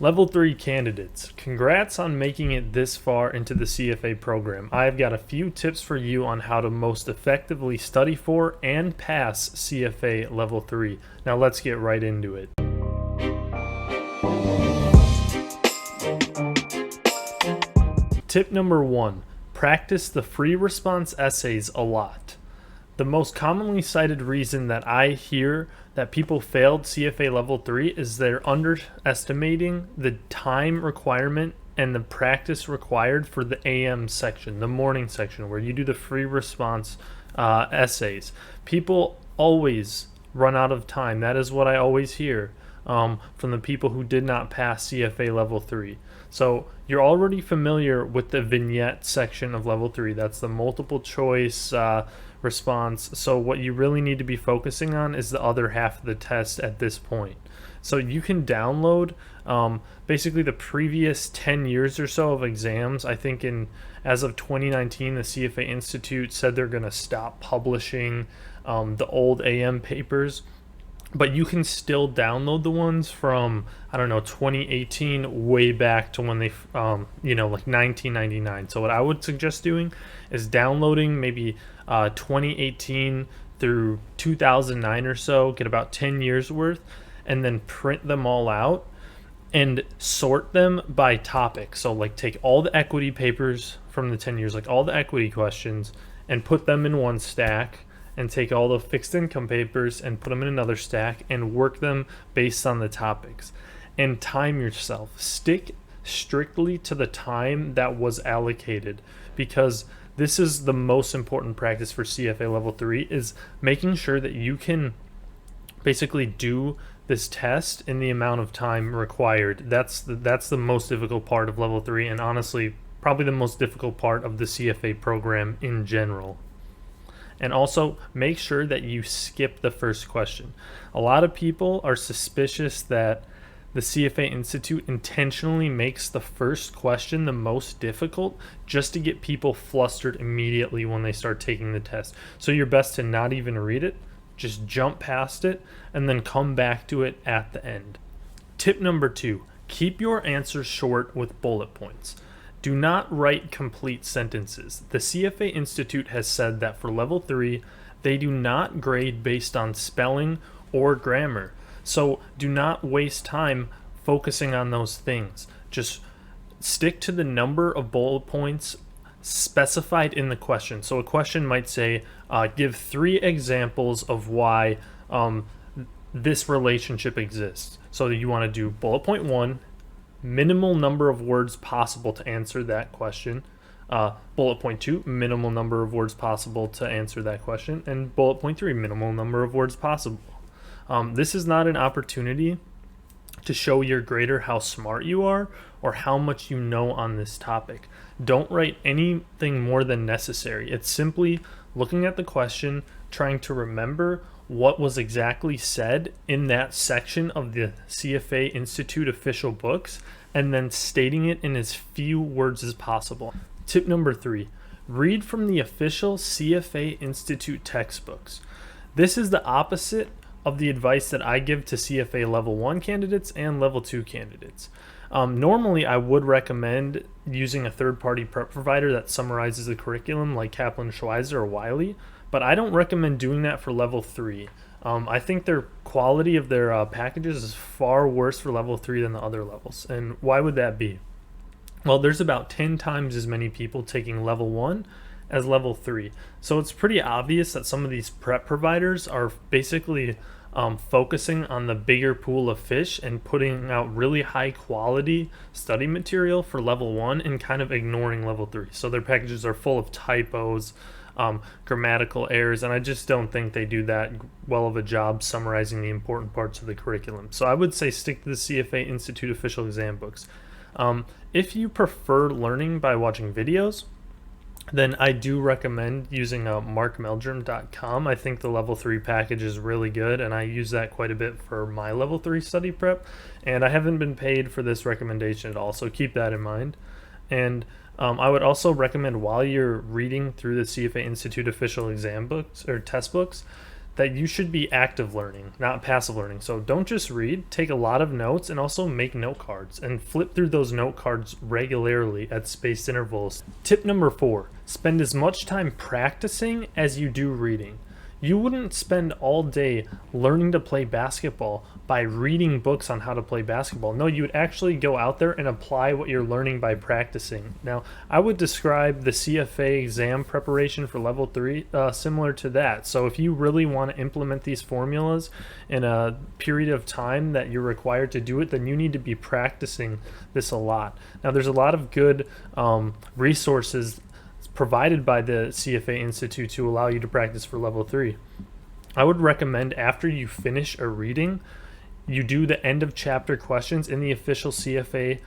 Level 3 candidates, congrats on making it this far into the CFA program. I've got a few tips for you on how to most effectively study for and pass CFA Level 3. Now let's get right into it. Tip number 1, practice the free response essays a lot. The most commonly cited reason that I hear that people failed CFA Level 3 is they're underestimating the time requirement and the practice required for the AM section, the morning section, where you do the free response essays. People always run out of time. That is what I always hear from the people who did not pass CFA Level 3. So you're already familiar with the vignette section of Level 3. That's the multiple choice response. So what you really need to be focusing on is the other half of the test at this point. So you can download basically the previous 10 years or so of exams. I think as of 2019, the CFA Institute said they're going to stop publishing the old AM papers. But you can still download the ones from, 2018 way back to when they, like 1999. So what I would suggest doing is downloading maybe 2018 through 2009 or so, get about 10 years worth, and then print them all out and sort them by topic. So like take all the equity papers from the 10 years, like all the equity questions, and put them in one stack, and take all the fixed income papers and put them in another stack and work them based on the topics. And time yourself. Stick strictly to the time that was allocated, because this is the most important practice for CFA Level 3, is making sure that you can basically do this test in the amount of time required. That's the most difficult part of Level 3, and honestly, probably the most difficult part of the CFA program in general. And also make sure that you skip the first question. A lot of people are suspicious that the CFA Institute intentionally makes the first question the most difficult just to get people flustered immediately when they start taking the test. So you're best to not even read it, just jump past it, and then come back to it at the end. Tip number 2, keep your answers short with bullet points. Do not write complete sentences. The CFA Institute has said that for Level 3, they do not grade based on spelling or grammar. So do not waste time focusing on those things. Just stick to the number of bullet points specified in the question. So a question might say, give 3 examples of why this relationship exists. So you want to do bullet point 1, minimal number of words possible to answer that question. Bullet point 2, minimal number of words possible to answer that question. And bullet point 3, minimal number of words possible. This is not an opportunity to show your grader how smart you are or how much you know on this topic. Don't write anything more than necessary. It's simply looking at the question, trying to remember what was exactly said in that section of the CFA Institute official books, and then stating it in as few words as possible. Tip number 3, read from the official CFA Institute textbooks. This is the opposite of the advice that I give to CFA Level 1 candidates and Level 2 candidates. Normally, I would recommend using a third-party prep provider that summarizes the curriculum like Kaplan, Schweizer, or Wiley, but I don't recommend doing that for Level 3. I think their quality of their packages is far worse for Level 3 than the other levels. And why would that be? Well, there's about 10 times as many people taking Level 1 as Level 3. So it's pretty obvious that some of these prep providers are basically focusing on the bigger pool of fish and putting out really high quality study material for Level 1 and kind of ignoring Level 3. So their packages are full of typos, grammatical errors, and I just don't think they do that well of a job summarizing the important parts of the curriculum. So I would say stick to the CFA Institute official exam books. If you prefer learning by watching videos, then I do recommend using markmeldrum.com. I think the Level 3 package is really good, and I use that quite a bit for my Level 3 study prep, and I haven't been paid for this recommendation at all, so keep that in mind. And I would also recommend, while you're reading through the CFA Institute official exam books or test books, that you should be active learning, not passive learning. So don't just read, take a lot of notes, and also make note cards and flip through those note cards regularly at spaced intervals. Tip number 4, spend as much time practicing as you do reading. You wouldn't spend all day learning to play basketball by reading books on how to play basketball. No, you would actually go out there and apply what you're learning by practicing. Now, I would describe the CFA exam preparation for level 3 similar to that. So if you really want to implement these formulas in a period of time that you're required to do it, then you need to be practicing this a lot. Now, there's a lot of good resources provided by the CFA Institute to allow you to practice for level 3. I would recommend after you finish a reading, you do the end of chapter questions in the official CFA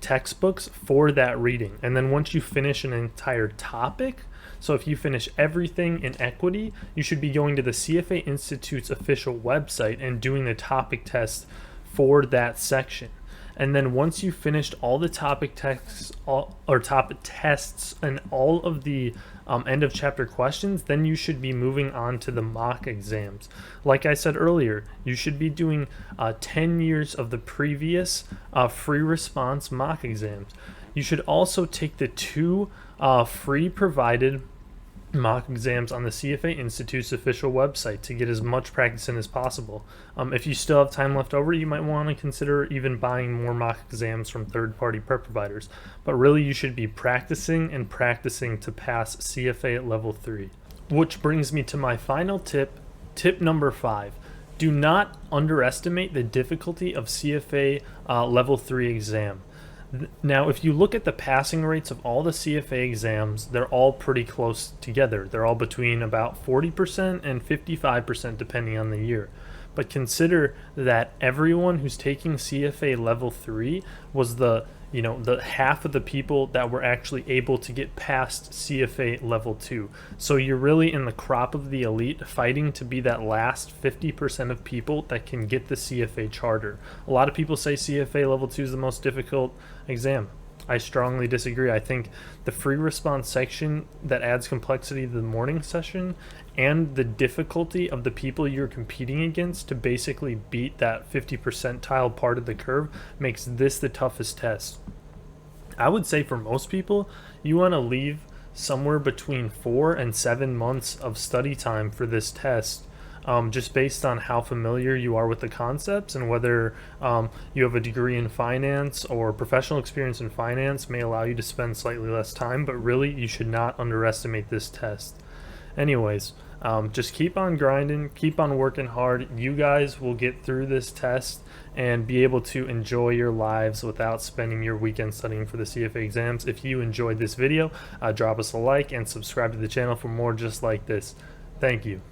textbooks for that reading. And then once you finish an entire topic, so if you finish everything in equity, you should be going to the CFA Institute's official website and doing the topic test for that section. And then once you finished all the topic texts or topic tests and all of the end of chapter questions, then you should be moving on to the mock exams. Like I said earlier, you should be doing 10 years of the previous free response mock exams. You should also take the 2 free provided mock exams on the CFA Institute's official website to get as much practice in as possible. If you still have time left over, you might want to consider even buying more mock exams from third-party prep providers. But really, you should be practicing and practicing to pass CFA at level 3. Which brings me to my final tip, tip number 5. Do not underestimate the difficulty of CFA level 3 exam. Now, if you look at the passing rates of all the CFA exams, they're all pretty close together. They're all between about 40% and 55% depending on the year. But consider that everyone who's taking CFA level 3 was the half of the people that were actually able to get past CFA level 2. So you're really in the crop of the elite fighting to be that last 50% of people that can get the CFA charter. A lot of people say CFA level 2 is the most difficult exam. I strongly disagree. I think the free response section that adds complexity to the morning session and the difficulty of the people you're competing against to basically beat that 50 percentile part of the curve makes this the toughest test. I would say for most people, you want to leave somewhere between 4 and 7 months of study time for this test. Just based on how familiar you are with the concepts and whether you have a degree in finance or professional experience in finance may allow you to spend slightly less time, but really you should not underestimate this test. Anyways, just keep on grinding, keep on working hard. You guys will get through this test and be able to enjoy your lives without spending your weekend studying for the CFA exams. If you enjoyed this video, drop us a like and subscribe to the channel for more just like this. Thank you.